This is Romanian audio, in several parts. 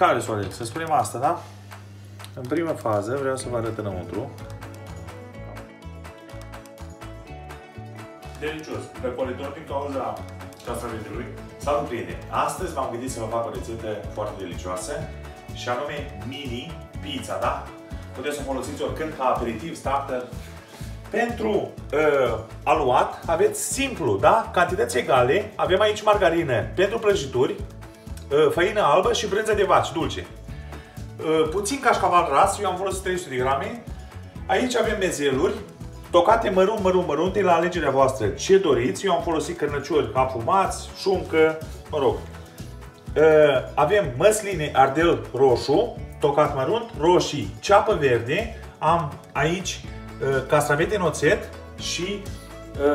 Care soare? Să spunem asta, da? În prima fază vreau să vă arăt înăuntru. Delicios, răcoritor din cauza castravetelui. Salut, prieteni! Astăzi m-am gândit să vă fac o rețetă foarte delicioasă și anume mini pizza, da? Puteți să o folosiți oricând ca aperitiv, starter. Pentru aluat aveți simplu, da? Cantități egale. Avem aici margarină pentru prăjituri, făină albă și brânză de vaci dulce. Puțin cașcaval ras, eu am folosit 300 de grame. Aici avem mezeluri tocate mărunte la alegerea voastră ce doriți. Eu am folosit cărnăciori afumați, șuncă, mă rog. Avem măsline ardel roșu, tocat mărunt, roșii, ceapă verde. Am aici castravete în oțet și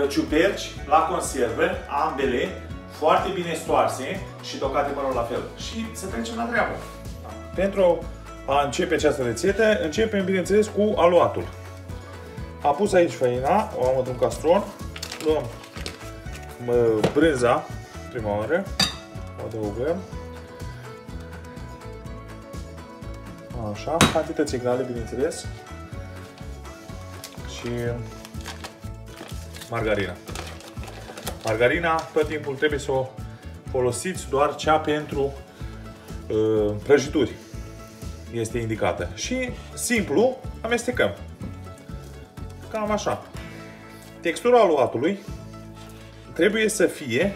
ciuperci la conservă, ambele foarte bine stoarse și tocate mărunt la fel. Și să trecem la treabă. Pentru a începe această rețetă, începem bineînțeles cu aluatul. Am pus aici făina, o am într-un castron, luăm brânza, prima oară, o adăugăm, așa, cantități egale, bineînțeles, și margarina. Margarina, tot timpul trebuie să o folosiți doar cea pentru prăjituri, este indicată. Și simplu amestecăm. Cam așa. Textura aluatului trebuie să fie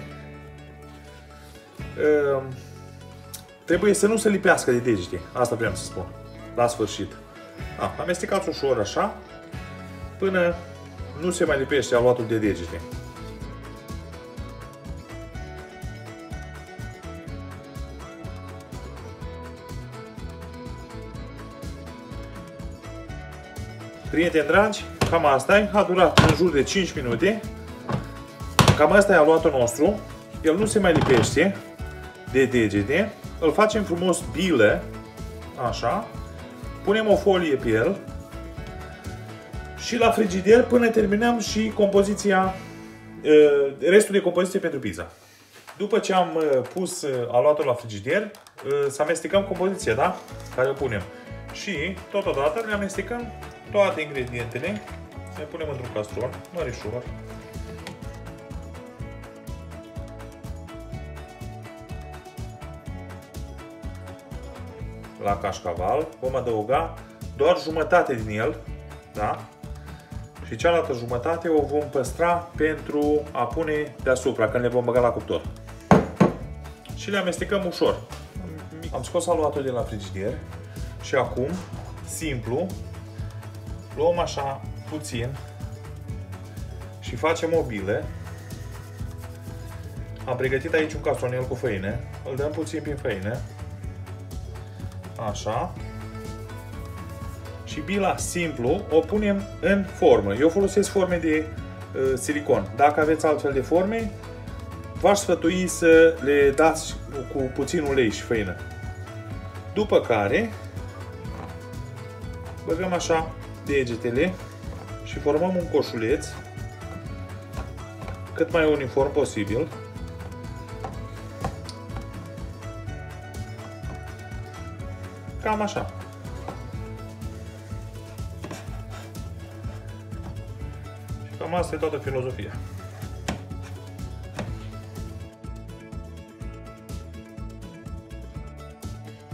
trebuie să nu se lipească de degete. Asta vreau să spun. La sfârșit. Amestecați ușor așa până nu se mai lipește aluatul de degete. Prieteni dragi, cam asta a durat în jur de 5 minute. Cam asta e aluatul nostru. El nu se mai lipește de degete. Îl facem frumos bilă, așa. Punem o folie pe el și la frigider până terminăm și compoziția, restul de compoziție pentru pizza. După ce am pus aluatul la frigider, să amestecăm compoziția, da? Care o punem. Și totodată le amestecăm toate ingredientele, le punem într-un castron mărișor. La cașcaval vom adăuga doar jumătate din el, da? Și cealaltă jumătate o vom păstra pentru a pune deasupra, când le vom băga la cuptor. Și le amestecăm ușor. Am scos aluatul de la frigider și acum, simplu, luăm așa puțin și facem o bilă. Am pregătit aici un castronel cu făină. Îl dăm puțin prin făină. Așa. Și bila simplu o punem în formă. Eu folosesc forme de silicon. Dacă aveți altfel de forme, v-aș sfătui să le dați cu puțin ulei și făină. După care băgăm așa degetele și formăm un coșuleț cât mai uniform posibil. Cam așa. Și cam asta e toată filozofia.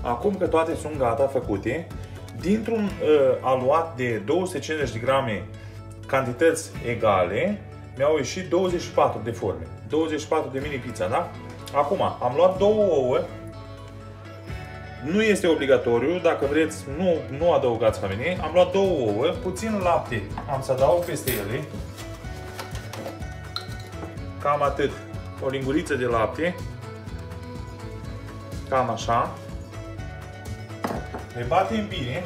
Acum că toate sunt gata făcute, dintr-un aluat de 250 de grame cantități egale, mi-au ieșit 24 de forme. 24 de mini pizza, da? Acum, am luat 2 ouă. Nu este obligatoriu, dacă vreți, nu adăugați făină. Am luat 2 ouă, puțin lapte am să adaug peste ele. Cam atât. O linguriță de lapte. Cam așa. Le batem bine.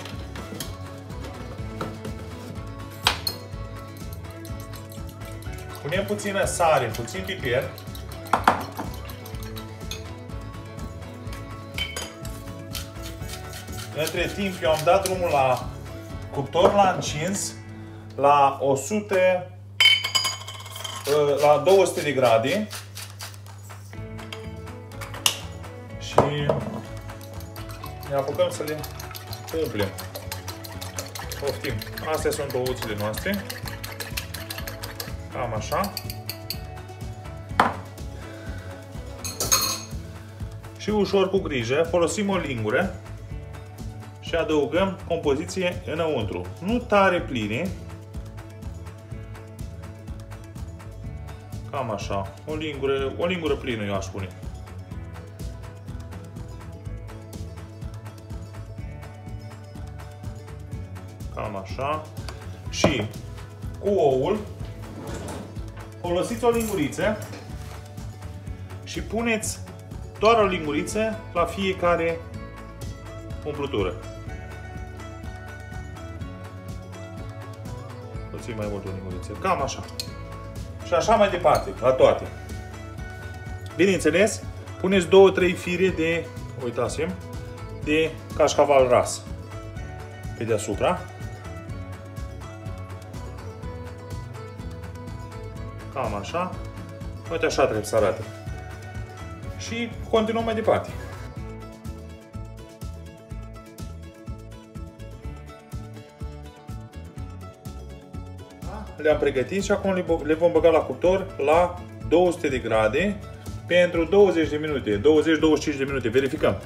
Punem puțină sare, puțin piper. Între timp eu am dat drumul la cuptor la încins la 200 de grade și ne apucăm să le umplem. Poftim. Astea sunt băuțile noastre. Cam așa. Și ușor, cu grijă, folosim o lingură și adăugăm compoziție înăuntru. Nu tare pline. Cam așa. O lingură plină, eu aș spune. Cam așa. Și cu oul folosiți o linguriță și puneți doar o linguriță la fiecare umplutură. Puțin mai mult o linguriță. Cam așa. Și așa mai departe, la toate. Bineînțeles, puneți 2-3 fire de, uitați-mi, de cașcaval ras pe deasupra. Cam așa. Uite, așa trebuie să arate. Și continuăm mai departe. Le-am pregătit și acum le vom băga la cuptor la 200 de grade pentru 20 de minute, 20-25 de minute. Verificăm.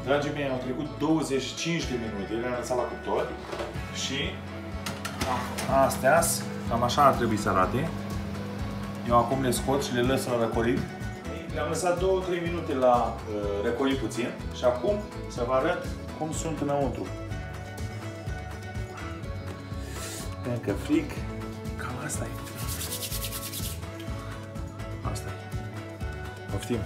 Dragii mei, au trecut 25 de minute, le-am lăsat la cuptor și astea, cam așa ar trebui să arate. Eu acum le scot și le lăs la răcorit. Le-am lăsat 2-3 minute la răcorit puțin și acum să vă arăt cum sunt înăuntru. Încă frig, cam asta e. Asta e. Poftim.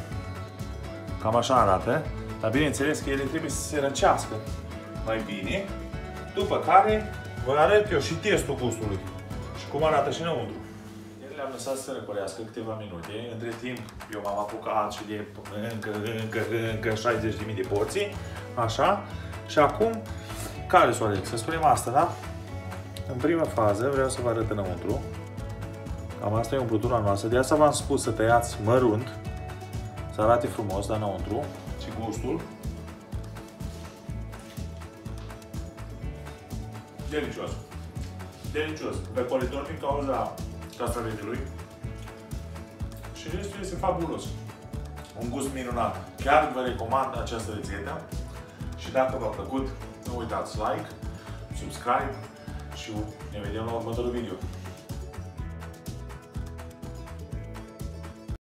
Cam așa arată. Dar bineînțeles că ele trebuie să se răcească mai bine, după care vă arăt eu și testul gustului și cum arată și înăuntru. Le-am lăsat să răcorească câteva minute, între timp eu m-am apucat și de încă 60.000 de porții, așa, și acum, care să o aleg? Să spunem asta, da? În prima fază vreau să vă arăt înăuntru, cam asta e umplutura noastră, de asta v-am spus să tăiați mărunt, să arate frumos, dar înăuntru. Și gustul delicios. Delicios. Răcoritor din cauza castravetelui și restul este fabulos. Un gust minunat. Chiar vă recomand această rețetă și dacă v-a plăcut, nu uitați like, subscribe și ne vedem la următorul video.